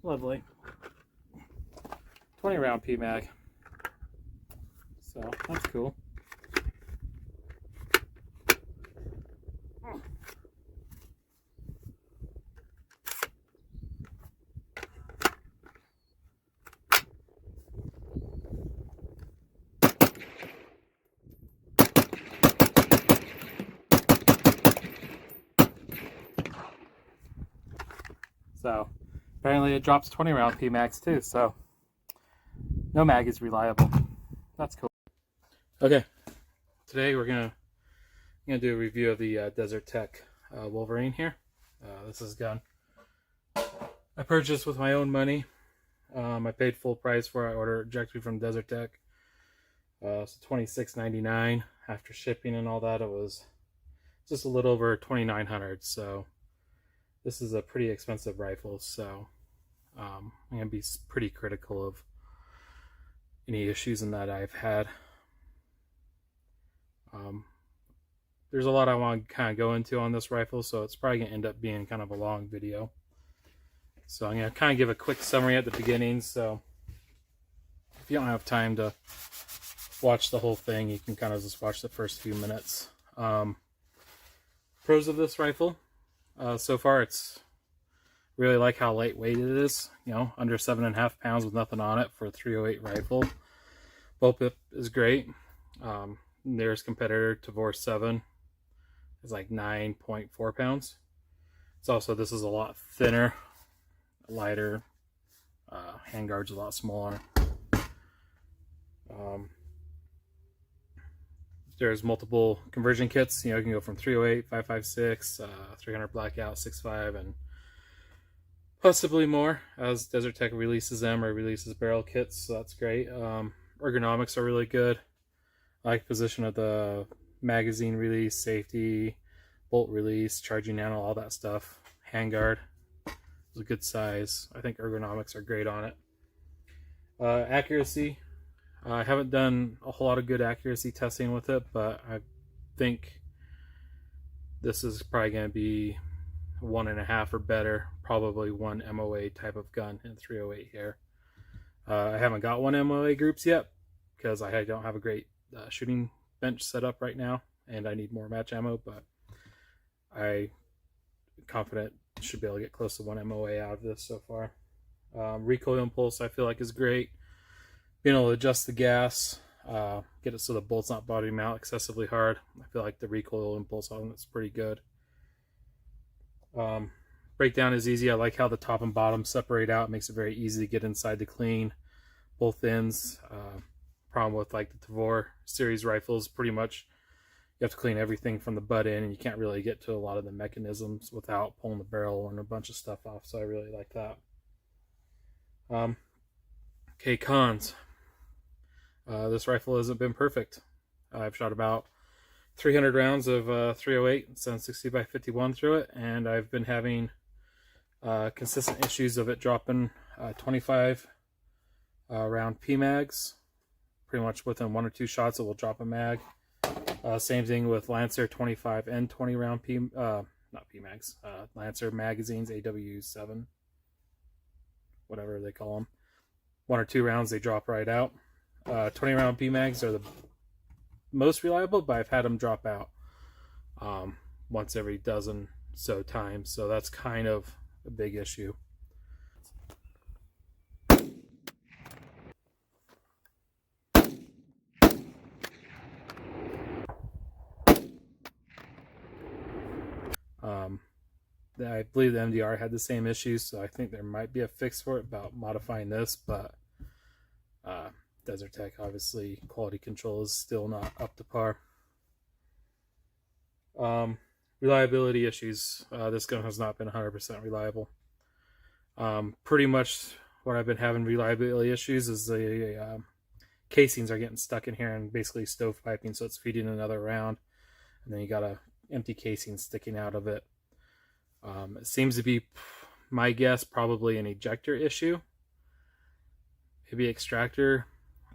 Lovely. 20 round PMag. So that's cool. So apparently it drops 20 round PMags too, so no mag is reliable. That's cool. Okay, today we're gonna do a review of the Desert Tech Wlvrn here. This is a gun I purchased with my own money. I paid full price for it. I ordered directly from Desert Tech. So $26.99 after shipping and all that. It was just a little over $2,900. So this is a pretty expensive rifle. So I'm gonna be pretty critical of any issues in that I've had. There's a lot I want to kind of go into on this rifle, so it's probably going to end up being kind of a long video. So I'm going to kind of give a quick summary at the beginning, so if you don't have time to watch the whole thing, you can kind of just watch the first few minutes. Pros of this rifle, so far it's really like how lightweight it is, you know, under 7.5 pounds with nothing on it for a .308 rifle. Bullpup is great. Nearest competitor, Tavor 7, is like 9.4 pounds. It's also, this is a lot thinner, lighter, handguard's a lot smaller. There's multiple conversion kits. You know, you can go from 308, 5.56, 300 blackout, 6.5, and possibly more as Desert Tech releases them or releases barrel kits. So that's great. Ergonomics are really good. I like the position of the magazine release, safety, bolt release, charging handle, all that stuff. Handguard is a good size. I think ergonomics are great on it. Accuracy. I haven't done a whole lot of good accuracy testing with it, but I think this is probably going to be 1.5 or better, probably 1 MOA type of gun in 308 here. I haven't got 1 MOA groups yet because I don't have a great shooting bench set up right now, and I need more match ammo, but I'm confident should be able to get close to 1 MOA out of this so far. Recoil impulse I feel like is great. Being able to adjust the gas, get it so the bolt's not bottoming out excessively hard. I feel like the recoil impulse on it's pretty good. Breakdown is easy. I like how the top and bottom separate out. It makes it very easy to get inside to clean both ends. Problem with like the Tavor series rifles, pretty much you have to clean everything from the butt end, and you can't really get to a lot of the mechanisms without pulling the barrel and a bunch of stuff off, so I really like that. Okay, cons. This rifle hasn't been perfect. I've shot about 300 rounds of 308 760x51 through it, and I've been having consistent issues of it dropping 25 round PMags. Pretty much within 1 or 2 shots it will drop a mag. Same thing with Lancer 25 and 20 round not PMags, Lancer magazines, AW7, whatever they call them. 1 or 2 rounds they drop right out. 20 round PMags are the most reliable, but I've had them drop out once every dozen so times, so that's kind of a big issue. I believe the MDR had the same issues, so I think there might be a fix for it about modifying this, but Desert Tech, obviously, quality control is still not up to par. Reliability issues. This gun has not been 100% reliable. Pretty much what I've been having reliability issues is the casings are getting stuck in here and basically stovepiping, so it's feeding another round, and then you got a empty casing sticking out of it. It seems to be, my guess, probably an ejector issue, maybe extractor,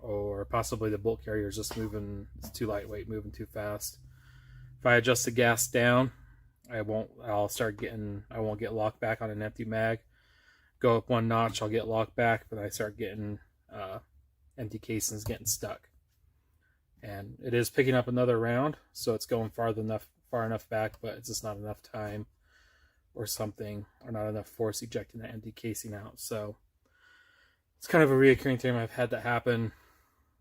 or possibly the bolt carrier is just moving, it's too lightweight, moving too fast. If I adjust the gas down, I won't get locked back on an empty mag. go up one notch, I'll get locked back, but I start getting empty casings getting stuck. And it is picking up another round, so it's going far enough back, but it's just not enough time or something, or not enough force ejecting that empty casing out. So it's kind of a reoccurring thing. I've had that happen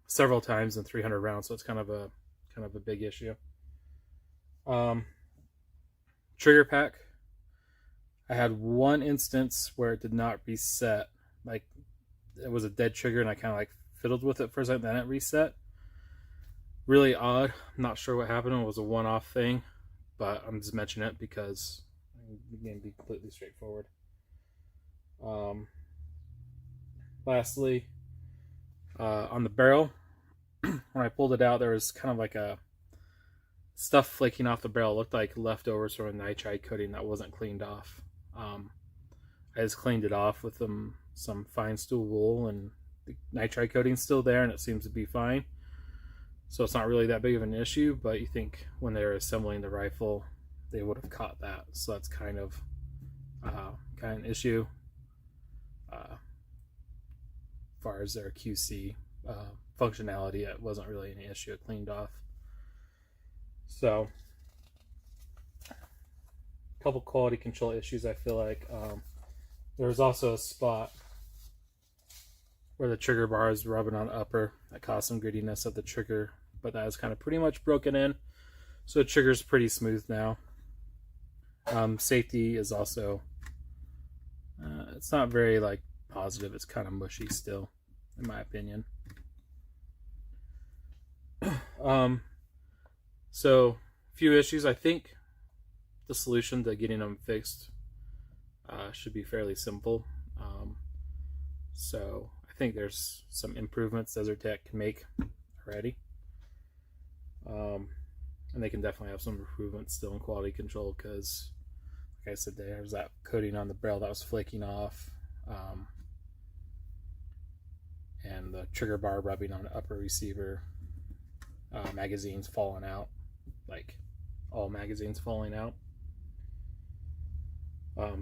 several times in 300 rounds, so it's kind of a big issue. Trigger pack. I had one instance where it did not reset. Like, it was a dead trigger, and I kind of like fiddled with it for a second, then it reset. Really odd. I'm not sure what happened. It was a one-off thing, but I'm just mentioning it because I'm going to be completely straightforward. Lastly, on the barrel, when I pulled it out, there was kind of like a stuff flaking off the barrel. It looked like leftovers from a nitride coating that wasn't cleaned off. I just cleaned it off with some fine stool wool, and the nitride coating's still there, and it seems to be fine. So it's not really that big of an issue, but you think when they're assembling the rifle, they would have caught that. So that's kind of an issue as far as their QC functionality. It wasn't really any issue. It cleaned off. So a couple quality control issues, I feel like. There was also a spot where the trigger bar is rubbing on the upper that caused some grittiness of the trigger, but that is kind of pretty much broken in, so the trigger's pretty smooth now. Safety is also it's not very like positive. It's kind of mushy still, in my opinion. So a few issues. I think the solution to getting them fixed should be fairly simple. So I think there's some improvements Desert Tech can make already. And they can definitely have some improvements still in quality control, because like I said, there was that coating on the barrel that was flaking off, and the trigger bar rubbing on the upper receiver, magazines falling out, like all magazines falling out.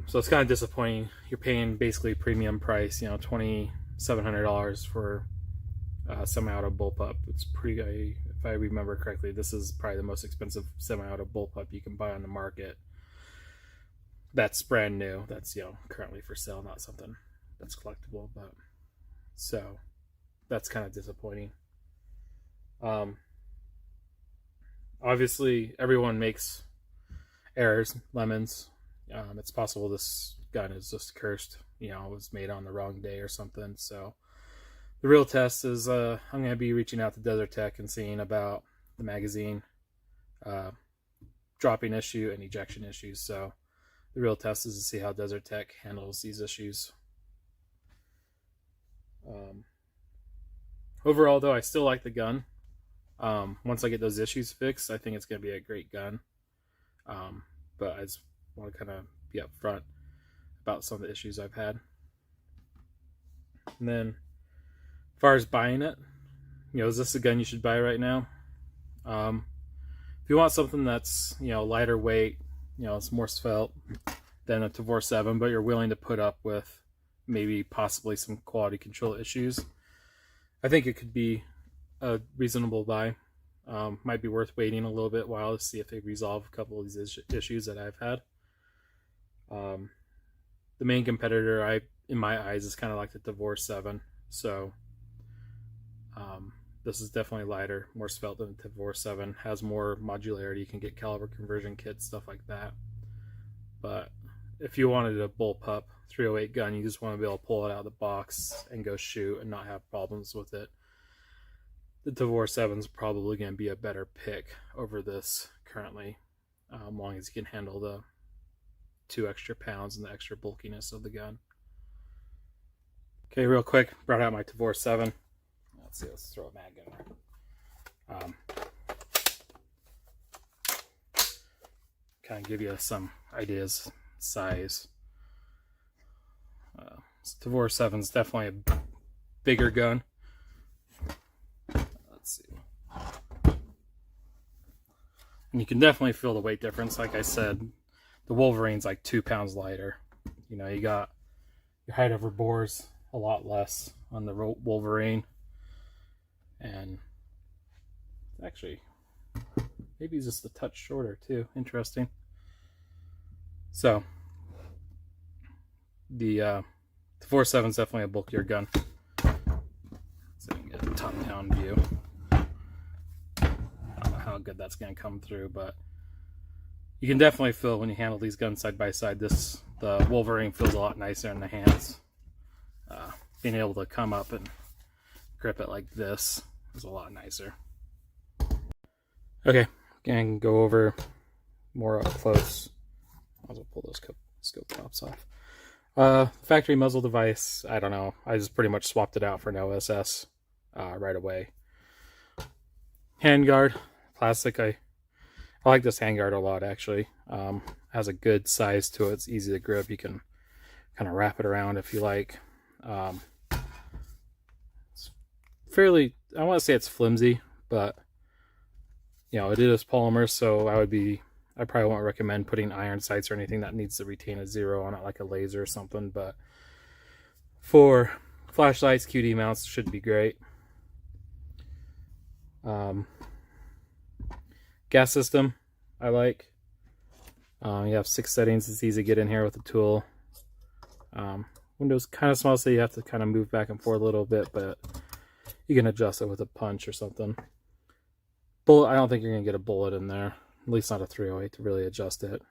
So it's kind of disappointing. You're paying basically premium price, you know, $2,700 for semi-auto bullpup. It's pretty, if I remember correctly, this is probably the most expensive semi-auto bullpup you can buy on the market. That's brand new. That's, you know, currently for sale, not something that's collectible. But so that's kind of disappointing. Obviously, everyone makes errors, lemons. It's possible this gun is just cursed. You know, it was made on the wrong day or something. So the real test is I'm going to be reaching out to Desert Tech and seeing about the magazine dropping issue and ejection issues. So the real test is to see how Desert Tech handles these issues. Overall, though, I still like the gun. Once I get those issues fixed, I think it's going to be a great gun. But I just want to kind of be upfront about some of the issues I've had. And then, as far as buying it, you know, is this a gun you should buy right now? If you want something that's, you know, lighter weight, you know, it's more svelte than a Tavor 7, but you're willing to put up with maybe possibly some quality control issues, I think it could be a reasonable buy. Might be worth waiting a little bit while to see if they resolve a couple of these issues that I've had. The main competitor, in my eyes, is kind of like the Tavor 7. So this is definitely lighter, more svelte than the Tavor 7. Has more modularity. You can get caliber conversion kits, stuff like that. But if you wanted a bullpup 308 gun, you just want to be able to pull it out of the box and go shoot and not have problems with it, the Tavor 7 is probably going to be a better pick over this currently, as long as you can handle the 2 extra pounds and the extra bulkiness of the gun. Okay, real quick, brought out my Tavor 7. Let's see, let's throw a mag in there. Kind of give you some ideas, size. Tavor 7 is definitely a bigger gun. Let's see. And you can definitely feel the weight difference. Like I said, the Wlvrn's like 2 pounds lighter. You know, you got your height over bores a lot less on the Wlvrn. And actually, maybe just a touch shorter too. Interesting. So the Tavor 7 is definitely a bulkier gun. So you can get a top-down view. I don't know how good that's going to come through, but you can definitely feel when you handle these guns side by side. The Wlvrn feels a lot nicer in the hands. Being able to come up and grip it like this is a lot nicer. Okay, and go over more up close. I'll pull those scope tops off. Factory muzzle device, I don't know. I just pretty much swapped it out for an OSS right away. Handguard, plastic. I like this handguard a lot, actually. Has a good size to it. It's easy to grip. You can kind of wrap it around if you like. It's fairly, I want to say it's flimsy, but you know, it is polymer, so I probably won't recommend putting iron sights or anything that needs to retain a 0 on it, like a laser or something, but for flashlights, QD mounts should be great. Gas system, I like. You have 6 settings. It's easy to get in here with the tool. Window's kind of small, so you have to kind of move back and forth a little bit, but you can adjust it with a punch or something. Bullet, I don't think you're going to get a bullet in there, at least not a 308 to really adjust it.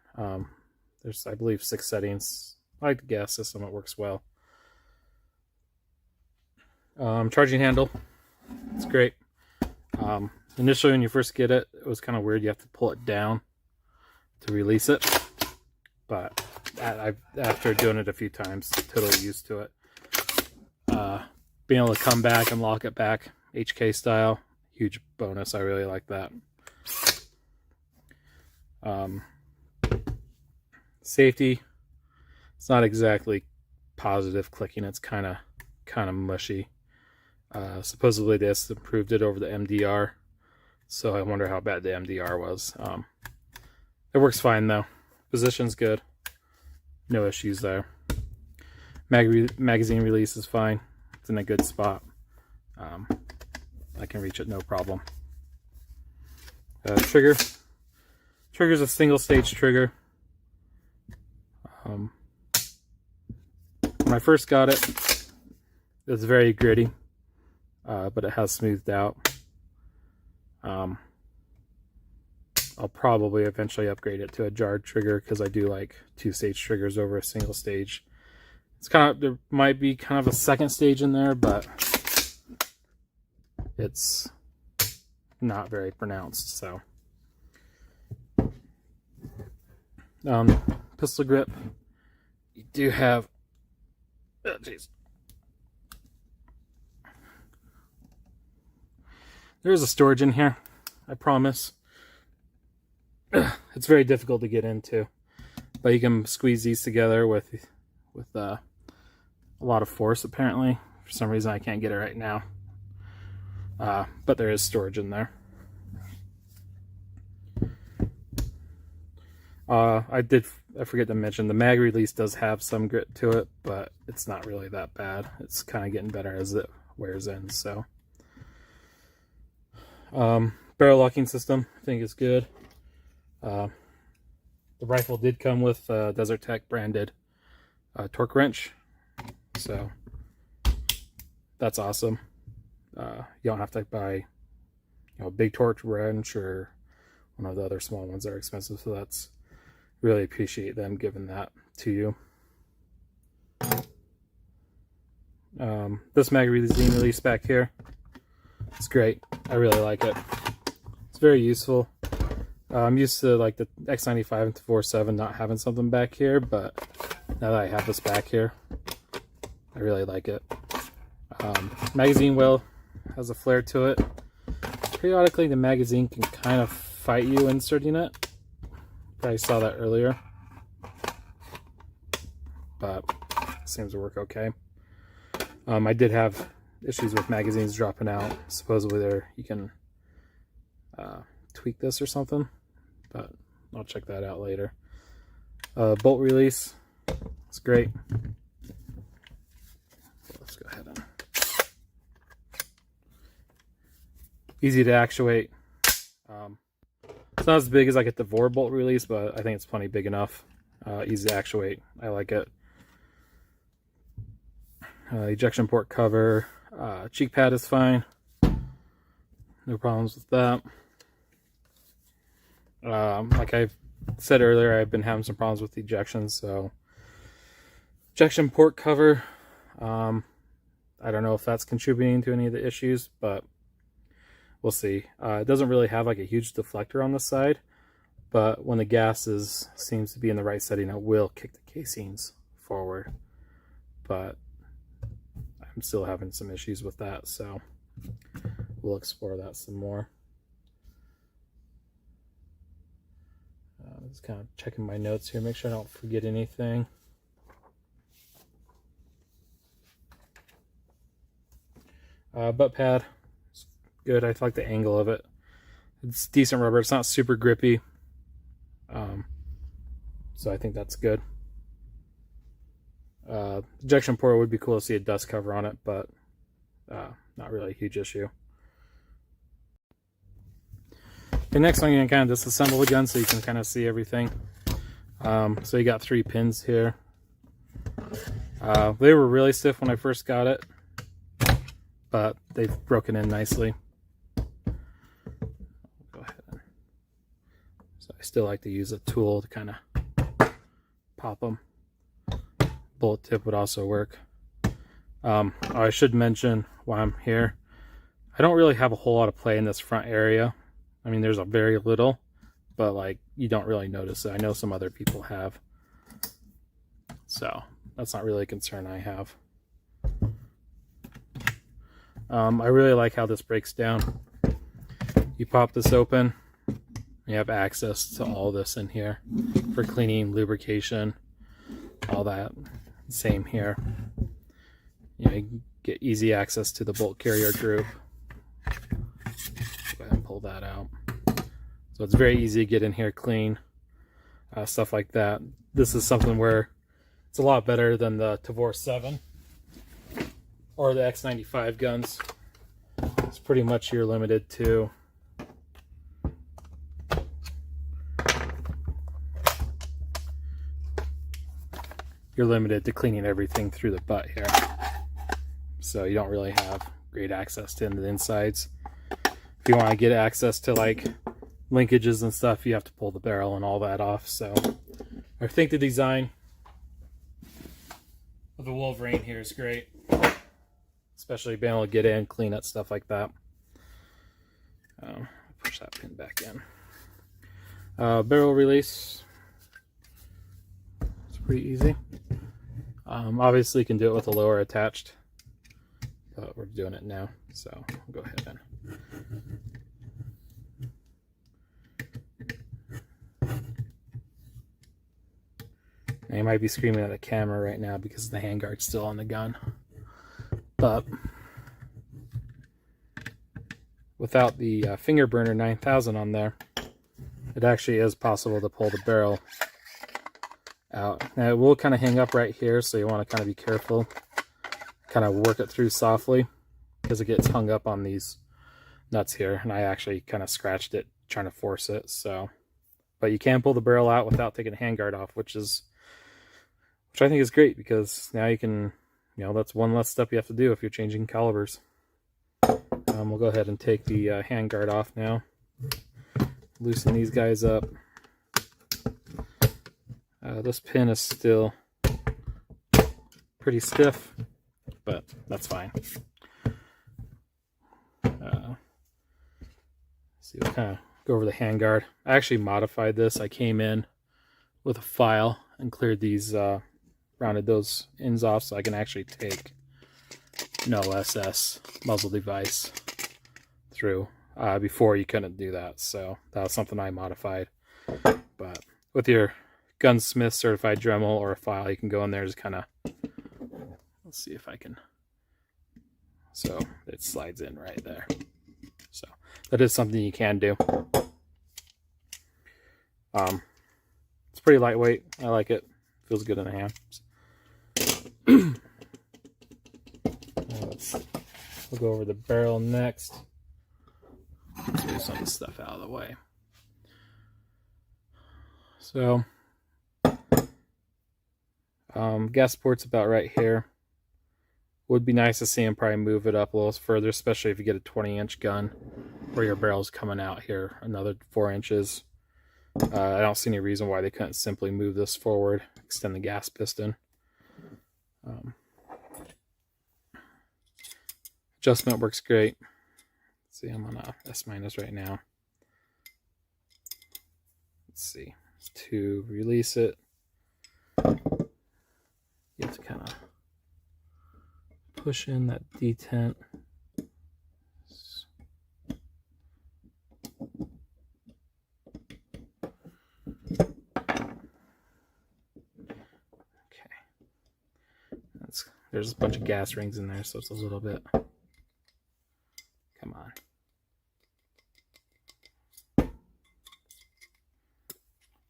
There's, I believe, 6 settings. I like the gas system, it works well. Charging handle, it's great. Initially when you first get it, it was kind of weird. You have to pull it down to release it, but after doing it a few times, totally used to it. Being able to come back and lock it back HK style, huge bonus. I really like that. Safety, it's not exactly positive clicking. It's kind of mushy. Supposedly this improved it over the MDR, so I wonder how bad the MDR was. It works fine though. Position's good. No issues there. Magazine release is fine. It's in a good spot. I can reach it no problem. Trigger's a single stage trigger. When I first got it, it was very gritty, but it has smoothed out. I'll probably eventually upgrade it to a jarred trigger because I do like 2-stage triggers over a single stage. It's there might be kind of a second stage in there, but it's not very pronounced. So, pistol grip, you do have. Oh, geez. There's a storage in here, I promise. It's very difficult to get into, but you can squeeze these together with a lot of force. Apparently, for some reason I can't get it right now, but there is storage in there. I forget to mention the mag release does have some grit to it, but it's not really that bad. It's kind of getting better as it wears in. So, barrel locking system I think is good. The rifle did come with Desert Tech branded torque wrench, so that's awesome. You don't have to buy a big torque wrench or one of the other small ones that are expensive, so that's really appreciate them giving that to you. This magazine release back here, it's great. I really like it. It's very useful. I'm used to like the X95 and Tavor 7 not having something back here, but now that I have this back here, I really like it. Magazine well has a flare to it. Periodically the magazine can kind of fight you inserting it. Probably saw that earlier, but it seems to work okay. I did have issues with magazines dropping out. Supposedly you can tweak this or something, but I'll check that out later. Bolt release, it's great. easy to actuate. It's not as big as like a Tavor bolt release, but I think it's plenty big enough. Easy to actuate. I like it. Ejection port cover. Cheek pad is fine. No problems with that. Like I said earlier, I've been having some problems with ejections, so ejection port cover. I don't know if that's contributing to any of the issues, but we'll see. It doesn't really have like a huge deflector on the side, but when the gas seems to be in the right setting, it will kick the casings forward. But I'm still having some issues with that, so we'll explore that some more. Just kind of checking my notes here, make sure I don't forget anything. Butt pad, it's good. I like the angle of it. It's decent rubber. It's not super grippy, so I think that's good. Ejection port would be cool to see a dust cover on it, but not really a huge issue. Okay, next I'm going to kind of disassemble the gun so you can kind of see everything. So you got 3 pins here. They were really stiff when I first got it, but they've broken in nicely. Go ahead. So I still like to use a tool to kind of pop them. Bullet tip would also work. I should mention while I'm here, I don't really have a whole lot of play in this front area. I mean, there's a very little, but like you don't really notice it. I know some other people have, so that's not really a concern I have. I really like how this breaks down. You pop this open, you have access to all this in here for cleaning, lubrication, all that. Same here. You know, you get easy access to the bolt carrier group. Go ahead and pull that out. So it's very easy to get in here, clean, stuff like that. This is something where it's a lot better than the Tavor 7 or the X95 guns. It's pretty much you're limited to cleaning everything through the butt here. So you don't really have great access to the insides. If you want to get access to like linkages and stuff, you have to pull the barrel and all that off. So I think the design of the Wlvrn here is great, especially being able to get in, clean it, stuff like that. Push that pin back in. Barrel release, it's pretty easy. Obviously you can do it with a lower attached, but we're doing it now, so we'll go ahead and you might be screaming at the camera right now because the handguard's still on the gun, but without the finger burner 9000 on there, it actually is possible to pull the barrel out. Now it will kind of hang up right here, so you want to kind of be careful, kind of work it through softly because it gets hung up on these nuts here, and I actually kind of scratched it trying to force it. So, but you can pull the barrel out without taking the handguard off, which I think is great, because now you can, you know, that's one less step you have to do if you're changing calibers. We'll go ahead and take the handguard off now. Loosen these guys up. This pin is still pretty stiff, but that's fine. See, we'll kind of go over the handguard. I actually modified this. I came in with a file and cleared these, rounded those ends off so I can actually take no SS muzzle device through. Before you couldn't do that, so that was something I modified. But with your gunsmith certified Dremel or a file, you can go in there, just kind of, let's see if I can, so it slides in right there. So that is something you can do. It's pretty lightweight. I like it. Feels good in the hand. We'll go over the barrel next. move some of the stuff out of the way. So, gas port's about right here. Would be nice to see him probably move it up a little further, especially if you get a 20-inch gun where your barrel's coming out here another 4 inches. I don't see any reason why they couldn't simply move this forward, extend the gas piston. Adjustment works great. Let's see, I'm on S- right now. Let's see. To release it, you have to kind of push in that detent. Okay. There's a bunch of gas rings in there, so it's a little bit. Come on.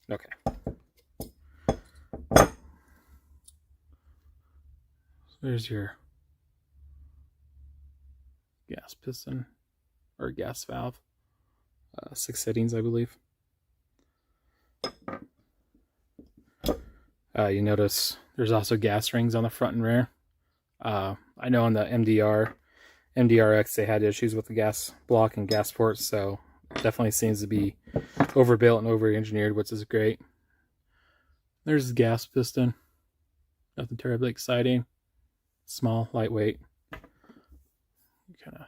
Okay. So there's your gas piston or gas valve. 6 settings, I believe. You notice there's also gas rings on the front and rear. I know on the MDRX they had issues with the gas block and gas ports, so it definitely seems to be overbuilt and over-engineered, which is great. There's the gas piston. Nothing terribly exciting. Small, lightweight. Kind of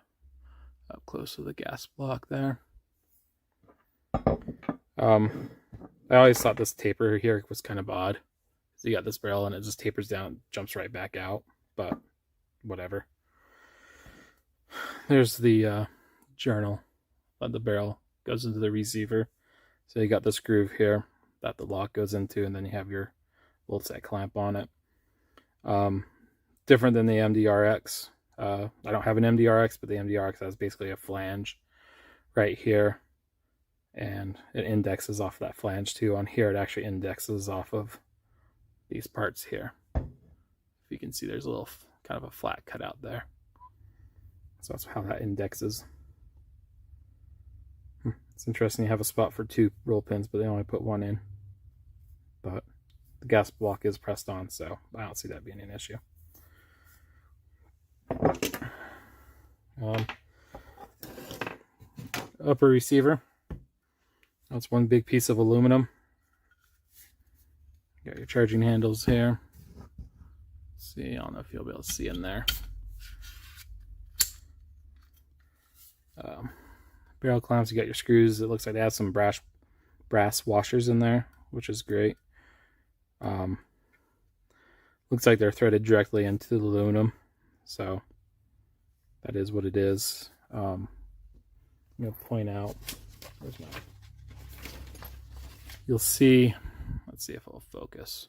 up close to the gas block there. I always thought this taper here was kind of odd. So you got this barrel and it just tapers down, jumps right back out, but whatever. There's the journal that the barrel goes into the receiver. So you got this groove here that the lock goes into, and then you have your little set clamp on it. Different than the MDRX. I don't have an MDRX, but the MDRX has basically a flange right here, and it indexes off that flange too. On here, it actually indexes off of these parts here. If you can see, there's a little kind of a flat cutout there. So that's how that indexes. It's interesting you have a spot for 2 roll pins, but they only put 1 in. But the gas block is pressed on, so I don't see that being an issue. Upper receiver. That's one big piece of aluminum. You got your charging handles here. Let's see, I don't know if you'll be able to see in there. Barrel clamps, you got your screws. It looks like they have some brass washers in there, which is great. Looks like they're threaded directly into the aluminum, so that is what it is. I'm going to point out, where's my, you'll see, let's see if it'll focus.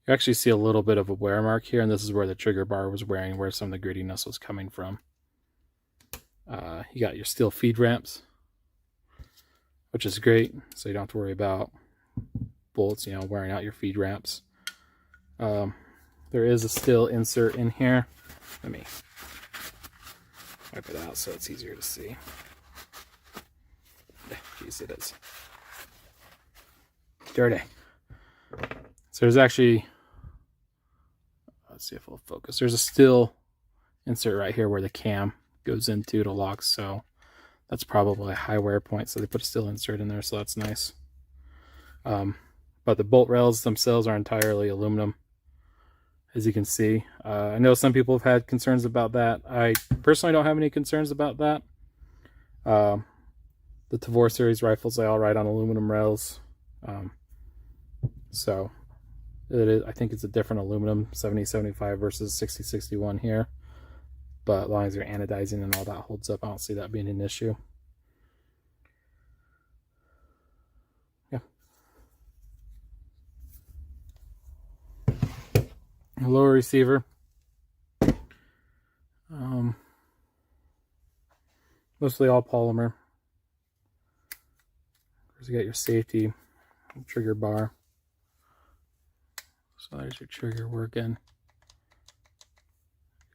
You actually see a little bit of a wear mark here, and this is where the trigger bar was wearing, where some of the grittiness was coming from. You got your steel feed ramps, which is great, so you don't have to worry about bolts, wearing out your feed ramps. There is a steel insert in here. Let me wipe it out so it's easier to see. Jeez, it is dirty. So there's actually, let's see if it'll focus. There's a steel insert right here where the cam goes into to lock, so that's probably a high wear point, so they put a steel insert in there, so that's nice. But the bolt rails themselves are entirely aluminum, as you can see. I know some people have had concerns about that. I personally don't have any concerns about that. The Tavor series rifles, they all ride on aluminum rails, so it is, I think it's a different aluminum 7075 versus 6061 here. But as long as your anodizing and all that holds up, I don't see that being an issue. Yeah. Lower receiver. Mostly all polymer. Of course, you got your safety trigger bar. So there's your trigger working.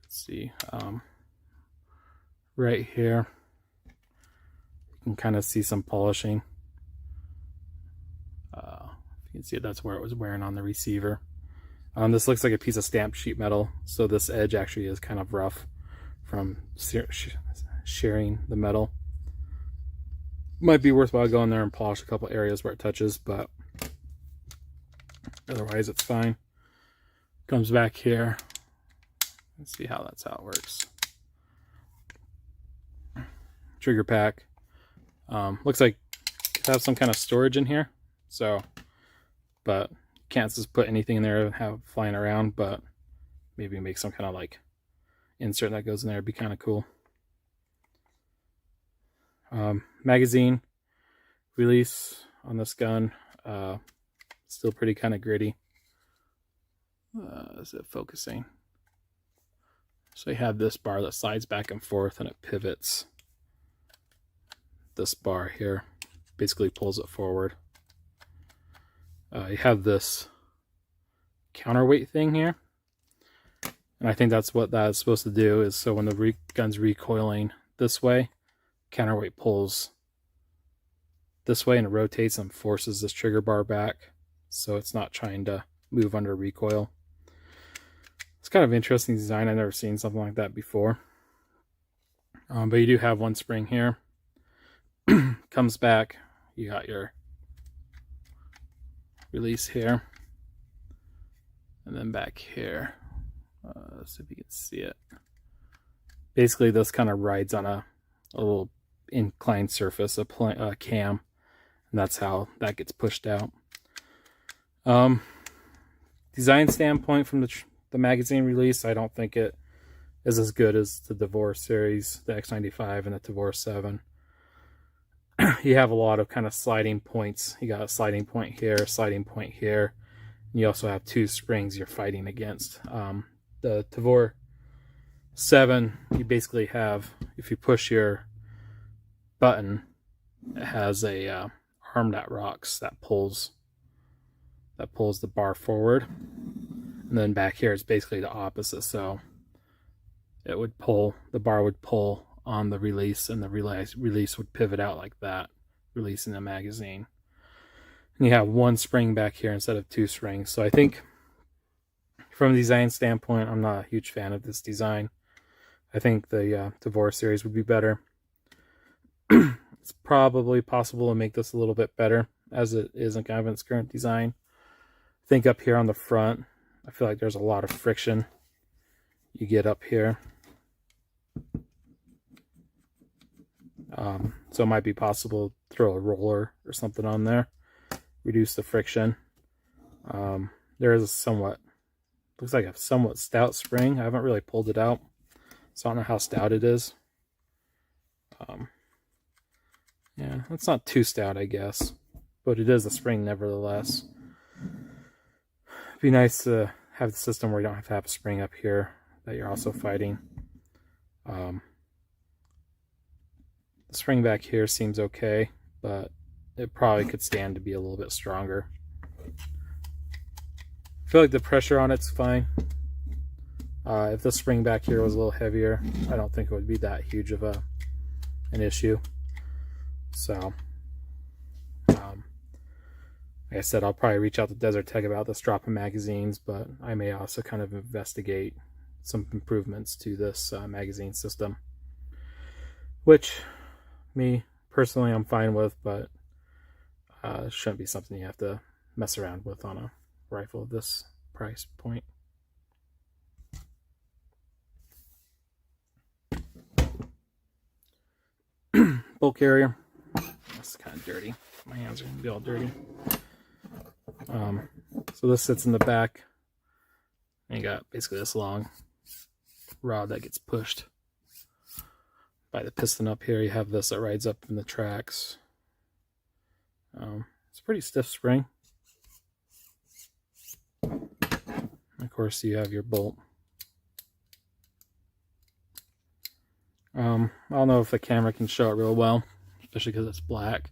See, right here, you You can kind of see some polishing. You can see it, that's where it was wearing on the receiver. This looks like a piece of stamped sheet metal, so this edge actually is kind of rough from shearing the metal. Might be worthwhile going there and polish a couple areas where it touches, but otherwise it's fine. Comes back here. Let's see how it works. Trigger pack. Looks like it has some kind of storage in here, so, but can't just put anything in there and have it flying around, but maybe make some kind of like insert that goes in there. It'd be kind of cool. Magazine release on this gun, still pretty kind of gritty. Is it focusing? So you have this bar that slides back and forth and it pivots. This bar here basically pulls it forward. You have this counterweight thing here, and I think that's what that is supposed to do, is so when the gun's recoiling this way, counterweight pulls this way and it rotates and forces this trigger bar back, so it's not trying to move under recoil. It's kind of interesting design. I've never seen something like that before. But you do have one spring here. Comes back, you got your release here, and then back here, let's see if you can see it. Basically this kind of rides on a little inclined surface, a cam, and that's how that gets pushed out. Design standpoint, from the magazine release, I don't think it is as good as the Tavor series, the X95 and the Tavor 7. You have a lot of kind of sliding points. You got a sliding point here, a sliding point here. And you also have two springs you're fighting against. The Tavor 7, you basically have, if you push your button, it has a arm that rocks, that pulls the bar forward. And then back here it's basically the opposite. So it would pull, the bar would pull on the release, and the release would pivot out like that, releasing the magazine. And you have one spring back here instead of two springs. So I think from a design standpoint, I'm not a huge fan of this design. I think the Tavor series would be better. It's probably possible to make this a little bit better as it is in kind of its current design. I think up here on the front, I feel like there's a lot of friction you get up here. So it might be possible to throw a roller or something on there, reduce the friction. There is a somewhat, looks like a somewhat stout spring. I haven't really pulled it out, so I don't know how stout it is. Yeah, it's not too stout, I guess, but it is a spring nevertheless. It'd be nice to have the system where you don't have to have a spring up here that you're also fighting. The spring back here seems okay, but it probably could stand to be a little bit stronger. I feel like the pressure on it's fine. If the spring back here was a little heavier, I don't think it would be that huge of an issue. So, like I said, I'll probably reach out to Desert Tech about this drop in magazines, but I may also kind of investigate some improvements to this magazine system, which me personally I'm fine with, but it shouldn't be something you have to mess around with on a rifle of this price point. Bolt carrier. That's kind of dirty. My hands are gonna be all dirty. So this sits in the back, and you got basically this long rod that gets pushed by the piston up here. You have this that rides up in the tracks. It's a pretty stiff spring. Of course, you have your bolt. I don't know if the camera can show it real well, especially because it's black.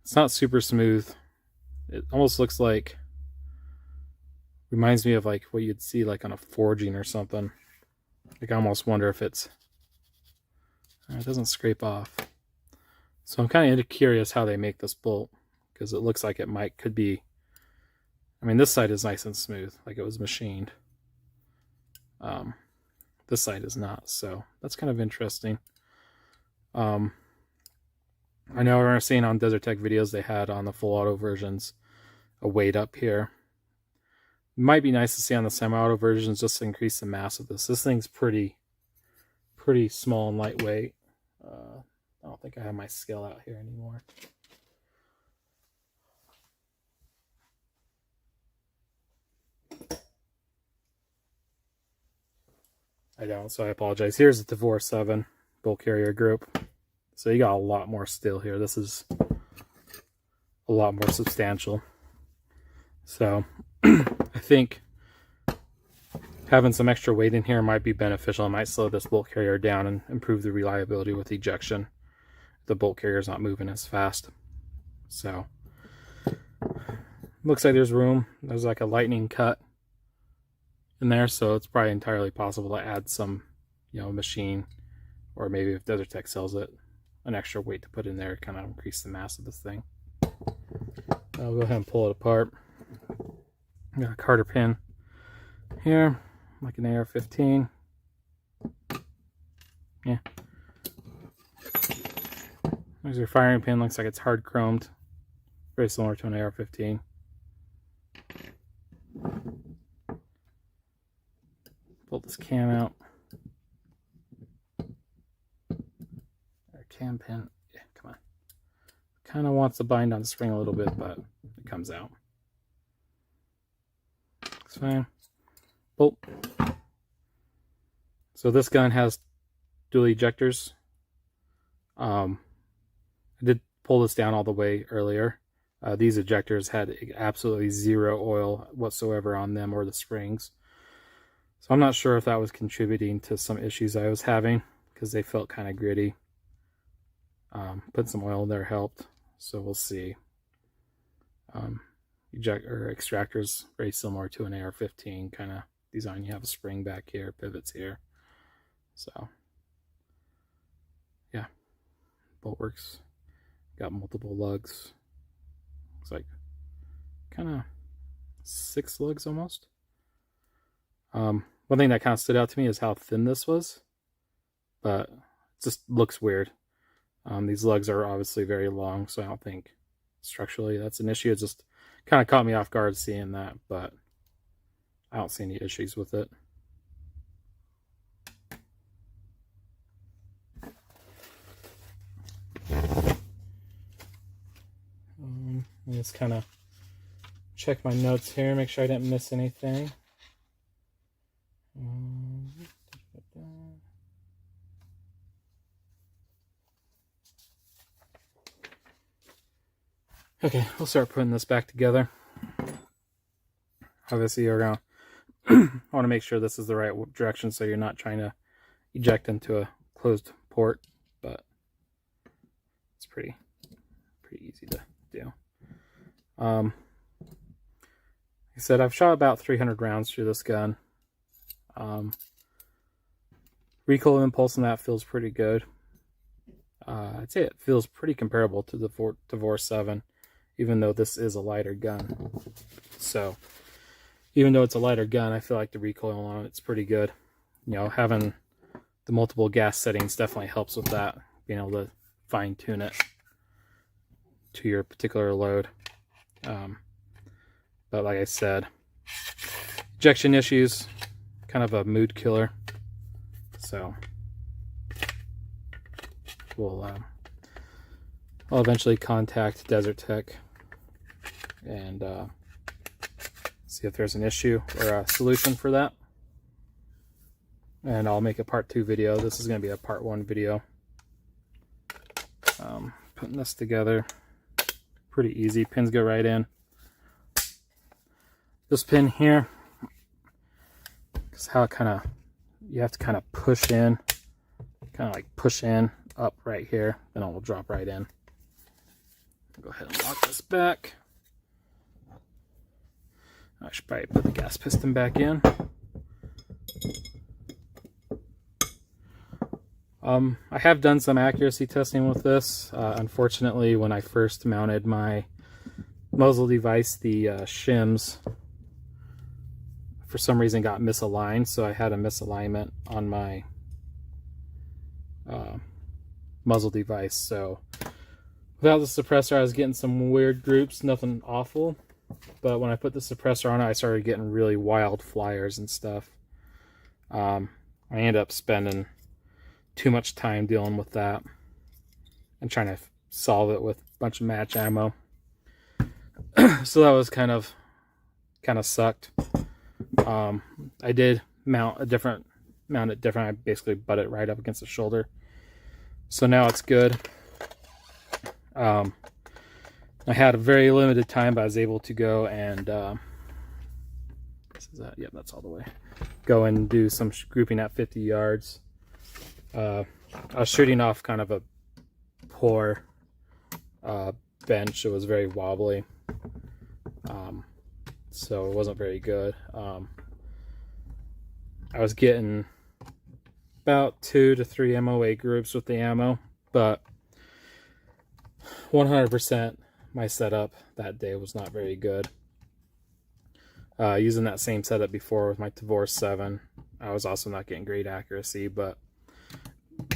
It's not super smooth. It almost looks like, reminds me of like what you'd see like on a forging or something. Like I almost wonder if it's, it doesn't scrape off. So I'm kind of curious how they make this bolt, because it looks like could be, I mean, this side is nice and smooth, like it was machined. This side is not, so that's kind of interesting. I know we're seeing on Desert Tech videos they had on the full auto versions a weight up here. It might be nice to see on the semi-auto versions just to increase the mass of this. This thing's pretty small and lightweight. I don't think I have my scale out here anymore. I don't, so I apologize. Here's the Tavor 7 bulk carrier group. So you got a lot more steel here. This is a lot more substantial. So I think having some extra weight in here might be beneficial. It might slow this bolt carrier down and improve the reliability with ejection. The bolt carrier is not moving as fast. So looks like there's room. There's like a lightning cut in there, so it's probably entirely possible to add some, machine, or maybe if Desert Tech sells it, an extra weight to put in there to kind of increase the mass of this thing. I'll go ahead and pull it apart. Got a Carter pin here, like an AR-15. Yeah. There's your firing pin. Looks like it's hard chromed, very similar to an AR-15. Pull this cam out. Our cam pin. Yeah, come on. Kind of wants to bind on the spring a little bit, but it comes out. It's fine. Bolt. So this gun has dual ejectors. I did pull this down all the way earlier. These ejectors had absolutely zero oil whatsoever on them or the springs. So I'm not sure if that was contributing to some issues I was having, because they felt kind of gritty. Putting some oil in there helped, so we'll see. Extractors very similar to an AR-15 kind of design. You have a spring back here, pivots here. So yeah, bolt works. Got multiple lugs. Looks like kind of 6 lugs almost. One thing that kind of stood out to me is how thin this was, but it just looks weird. These lugs are obviously very long, so I don't think structurally that's an issue. It just kind of caught me off guard seeing that, but I don't see any issues with it. Let me just kind of check my notes here, make sure I didn't miss anything. Okay, we'll start putting this back together. Obviously, you're gonna I want to make sure this is the right direction, so you're not trying to eject into a closed port, but it's pretty easy to do. Like I said, I've shot about 300 rounds through this gun. Recoil impulse on that feels pretty good. I'd say it feels pretty comparable to the Tavor 7, even though this is a lighter gun. So, even though it's a lighter gun, I feel like the recoil on it's pretty good. Having the multiple gas settings definitely helps with that, being able to fine tune it to your particular load. But like I said, ejection issues, kind of a mood killer. So I'll eventually contact Desert Tech and see if there's an issue or a solution for that. And I'll make a part 2 video. This is going to be a part 1 video. Putting this together, pretty easy. Pins go right in. This pin here, because how you have to kind of push in, kind of like push in up right here, then it will drop right in. Go ahead and lock this back. I should probably put the gas piston back in. I have done some accuracy testing with this. Unfortunately, when I first mounted my muzzle device, the shims for some reason got misaligned, so I had a misalignment on my muzzle device. So without the suppressor, I was getting some weird groups, nothing awful. But when I put the suppressor on it, I started getting really wild flyers and stuff. I ended up spending too much time dealing with that and trying to solve it with a bunch of match ammo. So that was kind of sucked. I did mount it different. I basically butt it right up against the shoulder. So now it's good. I had a very limited time, but I was able to go and this is that. Yep, that's all the way. Go and do some grouping at 50 yards. I was shooting off kind of a poor bench. It was very wobbly, so it wasn't very good. I was getting about 2 to 3 MOA groups with the ammo, but 100% my setup that day was not very good. Using that same setup before with my Tavor 7, I was also not getting great accuracy, but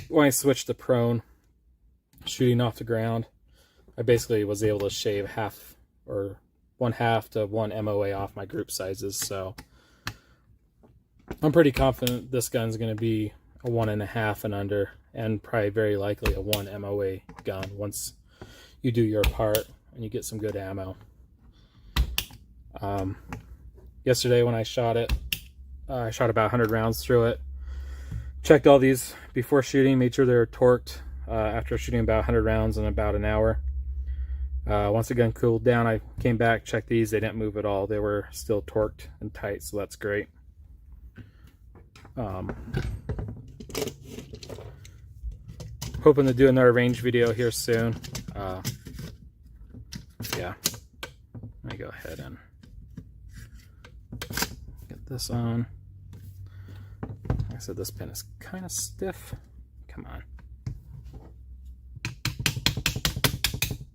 when I switched to prone, shooting off the ground, I basically was able to shave half or 1/2 to 1 MOA off my group sizes. So I'm pretty confident this gun's going to be a 1.5 and under, and probably very likely a 1 MOA gun once you do your part and you get some good ammo. Yesterday when I shot it, I shot about 100 rounds through it. Checked all these before shooting, made sure they were torqued after shooting about 100 rounds in about an hour. Once the gun cooled down, I came back, checked these. They didn't move at all. They were still torqued and tight, so that's great. Hoping to do another range video here soon. Yeah, let me go ahead and get this on. Like I said, this pin is kind of stiff. Come on.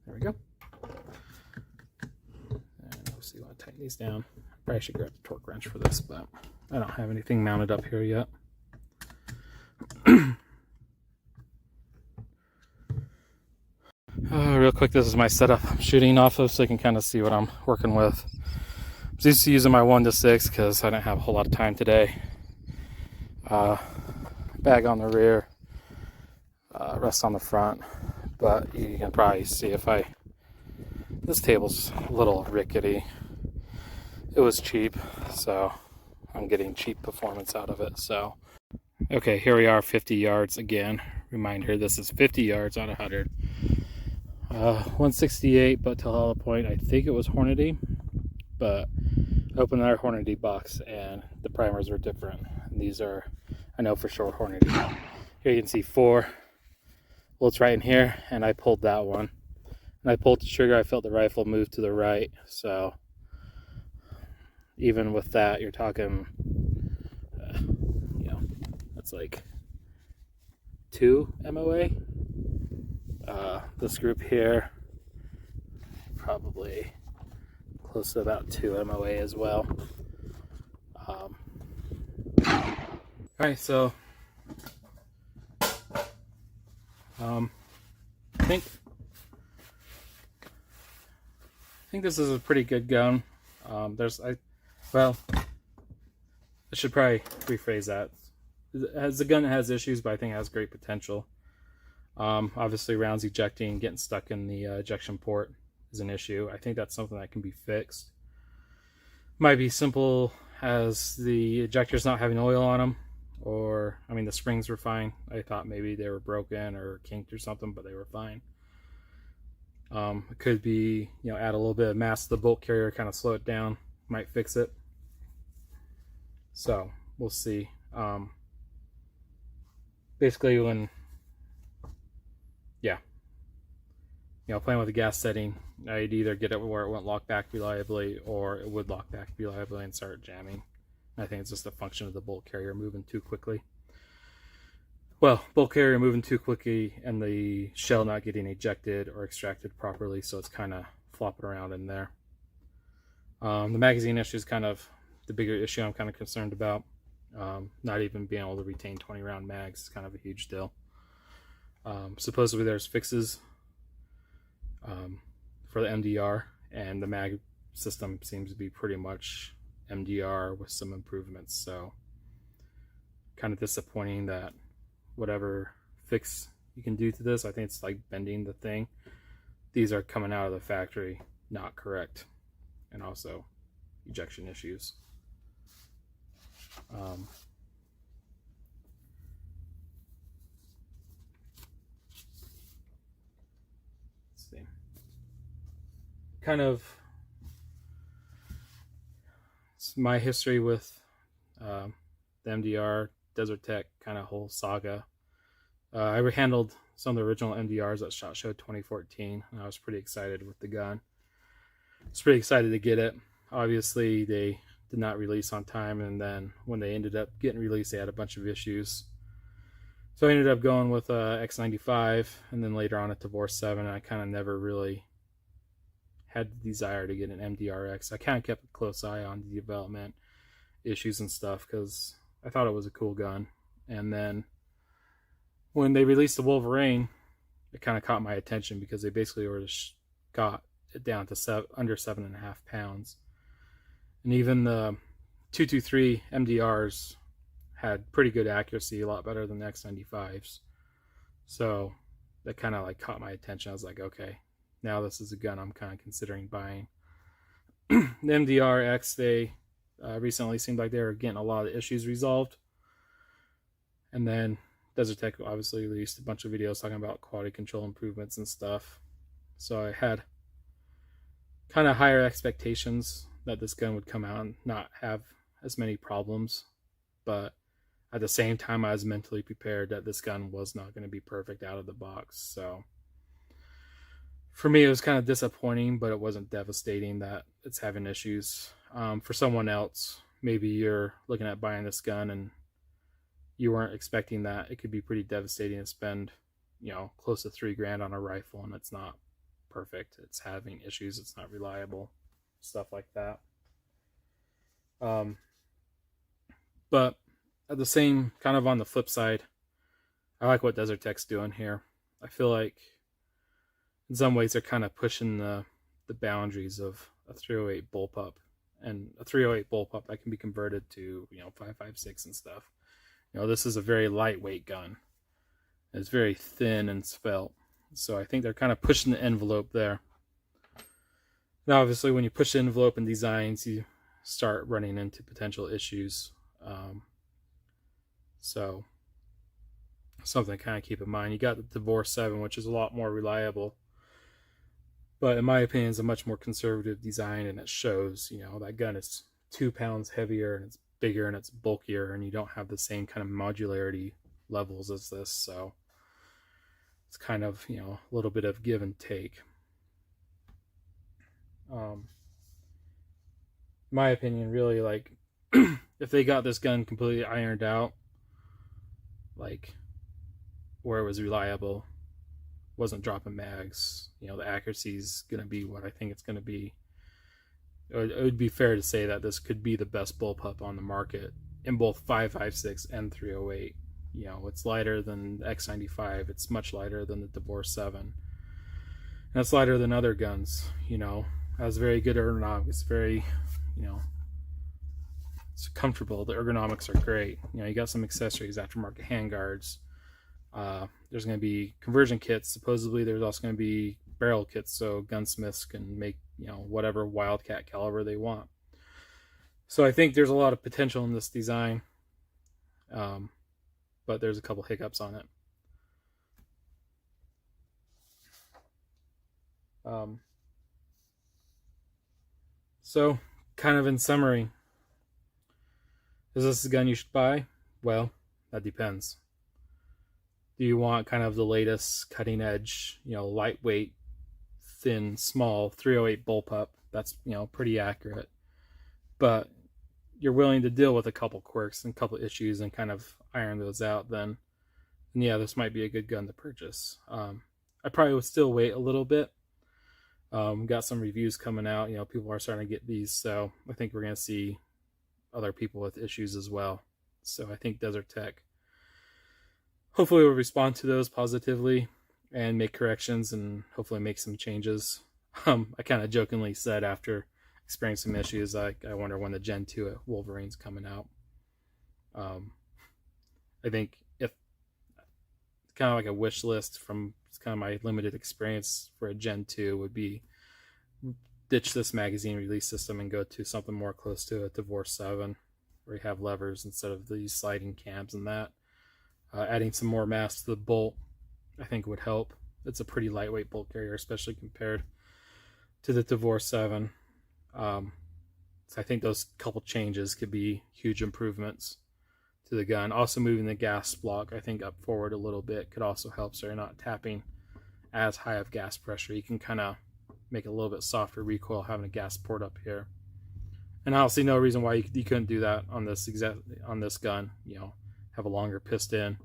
There we go. And let's see, I want to tighten these down. Probably should grab the torque wrench for this, but I don't have anything mounted up here yet. Real quick, this is my setup I'm shooting off of so you can kind of see what I'm working with. I'm used to using my 1:6 because I didn't have a whole lot of time today. Bag on the rear, rest on the front, but you can probably see this table's a little rickety. It was cheap, so I'm getting cheap performance out of it. So okay, here we are, 50 yards again. Reminder, this is 50 yards on 100. 168, but to hollow point, I think it was Hornady, but I opened our Hornady box and the primers are different. And these are, I know for sure, Hornady. Here you can see 4 bolts right in here, and I pulled that one. And I pulled the trigger, I felt the rifle move to the right, so even with that, you're talking, that's like 2 MOA. This group here, probably close to about 2 MOA as well. Alright, so I think this is a pretty good gun. I should probably rephrase that. The gun has issues, but I think it has great potential. Obviously, rounds ejecting, getting stuck in the ejection port is an issue. I think that's something that can be fixed. Might be simple as the ejectors not having oil on them, or, I mean, the springs were fine. I thought maybe they were broken or kinked or something, but they were fine. It could be, add a little bit of mass to the bolt carrier, kind of slow it down, might fix it. So, we'll see. Basically, when playing with the gas setting, I'd either get it where it wouldn't lock back reliably, or it would lock back reliably and start jamming. I think it's just a function of the bolt carrier moving too quickly. well, bulk carrier moving too quickly and the shell not getting ejected or extracted properly, so it's kind of flopping around in there. The magazine issue is kind of the bigger issue I'm kind of concerned about. Not even being able to retain 20 round mags is kind of a huge deal. Supposedly there's fixes for the MDR, and the mag system seems to be pretty much MDR with some improvements, so kind of disappointing that whatever fix you can do to this, I think it's like bending the thing, these are coming out of the factory not correct, and also ejection issues. Let's see. Kind of my history with the MDR Desert Tech kind of whole saga. I handled some of the original MDRs at SHOT Show 2014, and I was pretty excited with the gun. I was pretty excited to get it. Obviously, they did not release on time, and then when they ended up getting released, they had a bunch of issues. So I ended up going with X95, and then later on a Tavor 7. I kind of never really had the desire to get an MDRX. I kind of kept a close eye on the development issues and stuff because I thought it was a cool gun. And then when they released the Wlvrn, it kind of caught my attention because they basically got it down to under 7.5 pounds. And even the 223 MDRs had pretty good accuracy, a lot better than the X95s. So that kind of like caught my attention. I was like, okay, now this is a gun I'm kind of considering buying. The MDRX, they recently seemed like they were getting a lot of issues resolved. And then Desert Tech obviously released a bunch of videos talking about quality control improvements and stuff. So I had kind of higher expectations that this gun would come out and not have as many problems. But at the same time, I was mentally prepared that this gun was not going to be perfect out of the box. So for me, it was kind of disappointing, but it wasn't devastating that it's having issues. For someone else, maybe you're looking at buying this gun and you weren't expecting that. It could be pretty devastating to spend, close to $3,000 on a rifle and it's not perfect. It's having issues. It's not reliable, stuff like that. But at the same, kind of on the flip side, I like what Desert Tech's doing here. I feel like in some ways they're kind of pushing the boundaries of a 308 bullpup, and a 308 bullpup that can be converted to 5.56 and stuff. This is a very lightweight gun. It's very thin and svelte, so I think they're kind of pushing the envelope there. Now, obviously, when you push the envelope in designs, you start running into potential issues. So something to kind of keep in mind. You got the Tavor 7, which is a lot more reliable, but in my opinion, it's a much more conservative design, and it shows. That gun is 2 pounds heavier, and it's bigger, and it's bulkier, and you don't have the same kind of modularity levels as this. So it's kind of a little bit of give and take. In my opinion, really, like if they got this gun completely ironed out, like where it was reliable, wasn't dropping mags, the accuracy is going to be what I think it's going to be. It would be fair to say that this could be the best bullpup on the market in both 5.56 and 308. It's lighter than the X95. It's much lighter than the Tavor 7. And it's lighter than other guns. Has very good ergonomics. Very, it's comfortable. The ergonomics are great. You got some accessories, aftermarket handguards. There's going to be conversion kits. Supposedly there's also going to be barrel kits, so gunsmiths can make whatever wildcat caliber they want. So I think there's a lot of potential in this design, but there's a couple hiccups on it. So kind of in summary, is this a gun you should buy? Well, that depends. Do you want kind of the latest cutting edge, lightweight, thin, small 308 bullpup that's pretty accurate, but you're willing to deal with a couple quirks and a couple issues and kind of iron those out, then then yeah, this might be a good gun to purchase. I probably would still wait a little bit. Got some reviews coming out. You know, people are starting to get these, so I think we're going to see other people with issues as well. So I think Desert Tech hopefully will respond to those positively and make corrections and hopefully make some changes. I kind of jokingly said after experiencing some issues, I wonder when the Gen 2 at Wolverine's coming out. I think if kind of like a wish list from kind of my limited experience for a Gen 2 would be ditch this magazine release system and go to something more close to a Tavor 7 where you have levers instead of these sliding cams and that. Adding some more mass to the bolt I think would help. It's a pretty lightweight bolt carrier, especially compared to the Tavor 7. So I think those couple changes could be huge improvements to the gun. Also moving the gas block, I think, up forward a little bit could also help, so you're not tapping as high of gas pressure. You can kind of make a little bit softer recoil having a gas port up here. And I don't see no reason why you couldn't do that on this gun. You know, have a longer piston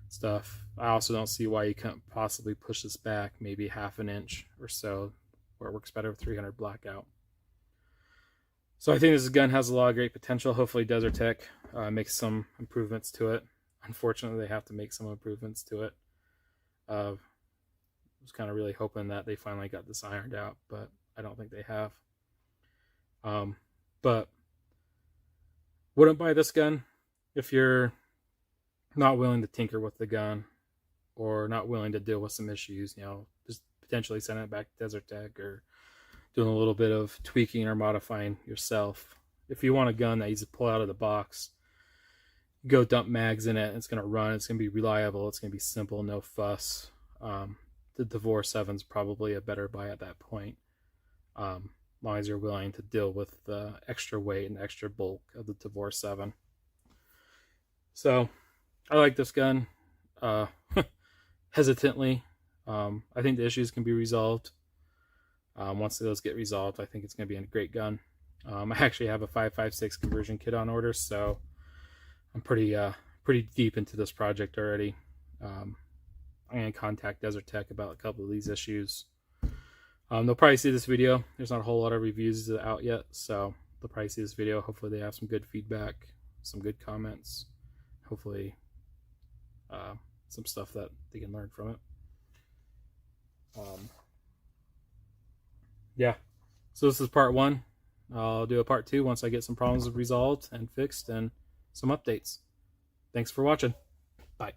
stuff. I also don't see why you couldn't possibly push this back maybe half an inch or so, where it works better with 300 blackout. So I think this gun has a lot of great potential. Hopefully Desert Tech makes some improvements to it. Unfortunately, they have to make some improvements to it. I was kind of really hoping that they finally got this ironed out, but I don't think they have. But wouldn't buy this gun if you're not willing to tinker with the gun or not willing to deal with some issues. You know, just potentially sending it back to Desert Tech or doing a little bit of tweaking or modifying yourself. If you want a gun that you just pull out of the box, go dump mags in it, it's going to run, it's going to be reliable, it's going to be simple, no fuss. The Tavor 7's probably a better buy at that point, as long as you're willing to deal with the extra weight and extra bulk of the Tavor 7. So I like this gun hesitantly. I think the issues can be resolved. Once those get resolved, I think it's going to be a great gun. I actually have a 5.56 conversion kit on order, so I'm pretty deep into this project already. I'm going to contact Desert Tech about a couple of these issues. They'll probably see this video. There's not a whole lot of reviews out yet, so they'll probably see this video. Hopefully they have some good feedback, some good comments. Hopefully some stuff that they can learn from it. Yeah, so this is part 1. I'll do a part 2 once I get some problems resolved and fixed and some updates. Thanks for watching. Bye.